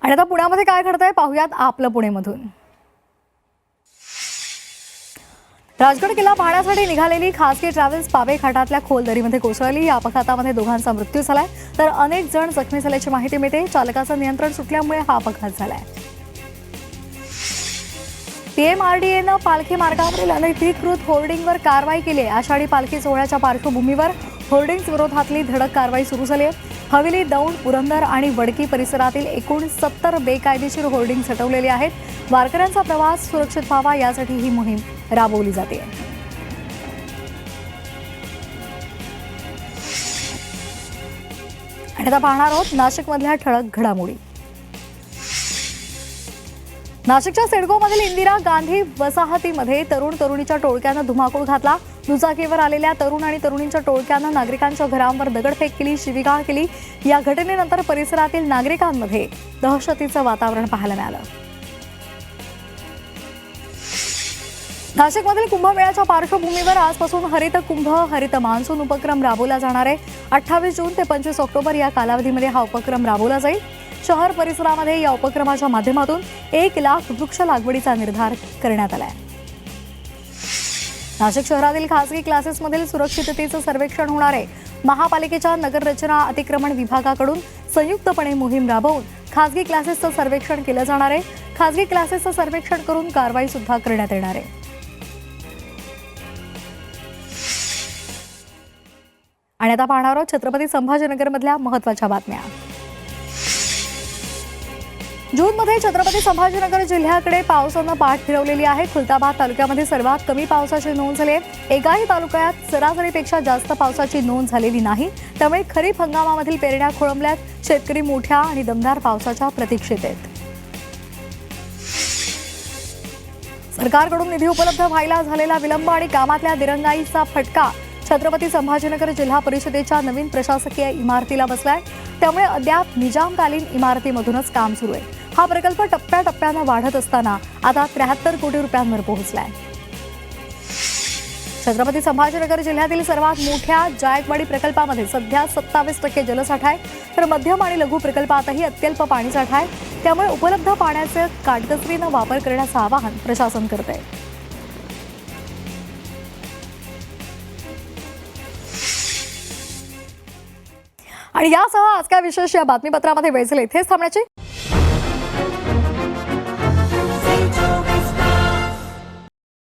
आणि आता पुण्यामध्ये काय घडतंय पाहूयात आपलं पुणेमधून। राजगड किल्ला पाहण्यासाठी निघालेली खासगी ट्रॅव्हल्स पावे घाटातल्या खोल दरीमध्ये कोसळली। या अपघातामध्ये दोघांचा मृत्यू झालाय तर अनेक जण जखमी झाल्याची माहिती मिळते। चालकाचं नियंत्रण सुटल्यामुळे हा अपघात झालाय। पीएमआरडीएनं पालखी मार्गावरील अनधिकृत होर्डिंगवर कारवाई केली। आषाढी पालखी सोहळ्याच्या पार्श्वभूमीवर होर्डिंग्ज विरोधातली धडक कारवाई सुरू झाली आहे। हवेली, दौंड, पुरंदर आणि वडकी परिसरातील एकूण 70 बेकायदेशीर होर्डिंग्ज हटवलेले आहेत। वारकऱ्यांचा प्रवास सुरक्षित व्हावा यासाठी ही मोहीम राबवली जाते। आणि आता पाहणार आहोत नाशिकमधल्या ठळक घडामोडी। नाशिकच्या सिडकोमधील इंदिरा गांधी वसाहतीमध्ये तरुण तरुणीच्या टोळक्यानं धुमाकूळ घातला। दुचाकीवर आलेल्या तरुण आणि तरुणींच्या टोळक्यानं नागरिकांच्या घरांवर दगडफेक केली, शिवीगाळ केली। या घटनेनंतर परिसरातील नागरिकांमध्ये दहशतीचं वातावरण पाहायला मिळालं। नाशिकमधील कुंभमेळ्याच्या पार्श्वभूमीवर आजपासून हरित कुंभ हरित मान्सून उपक्रम राबवला जाणार आहे। 28 जून ते 25 ऑक्टोबर या कालावधीमध्ये हा उपक्रम राबवला जाईल। शहर परिसरामध्ये या उपक्रमाच्या माध्यमातून 1 लाख वृक्ष लागवडीचा निर्धार करण्यात आला आहे। नाशिक शहरातील खासगी क्लासेसमधील सुरक्षिततेचं सर्वेक्षण होणार आहे। महापालिकेच्या नगररचना अतिक्रमण विभागाकडून संयुक्तपणे मोहीम राबवून खासगी क्लासेसचं सर्वेक्षण केलं जाणार आहे। खासगी क्लासेसचं सर्वेक्षण करून कारवाई सुद्धा करण्यात येणार आहे। आणि आता पाहणार आहोत छत्रपती संभाजीनगरमधल्या महत्त्वाच्या बातम्या। जूनमध्ये छत्रपती संभाजीनगर जिल्ह्याकडे पावसानं पाठ फिरवलेली आहे। खुलताबाद तालुक्यामध्ये सर्वात कमी पावसाची नोंद झाली आहे। एकाही तालुक्यात सरासरीपेक्षा जास्त पावसाची नोंद झालेली नाही। त्यामुळे खरीप हंगामामधील पेरण्या खोळंबल्यात। शेतकरी मोठ्या आणि दमदार पावसाच्या प्रतीक्षेत आहेत। सरकारकडून निधी उपलब्ध व्हायला झालेला विलंब आणि कामातल्या दिरंगाईचा फटका छत्रपती संभाजीनगर जिल्हा परिषदेच्या नवीन प्रशासकीय इमारतीला बसलाय। त्यामुळे अद्याप निजामकालीन इमारतीमधूनच काम सुरू आहे। हा प्रकल्प टप्प्याटप्प्यानं वाढत असताना आता 73 कोटी रुपयांवर पोहोचलाय। छत्रपती संभाजीनगर जिल्ह्यातील सर्वात मोठ्या जायकवाडी प्रकल्पामध्ये सध्या 27% जलसाठा आहे, तर मध्यम आणि लघु प्रकल्पातही अत्यल्प पाणीसाठा आहे। त्यामुळे उपलब्ध पाण्याचा काटकसरीनं वापर करण्याचं आवाहन प्रशासन करतंय। आणि यासह आज काय विशेष या बातमीपत्रामध्ये वेळ झाले इथेच थांबण्याची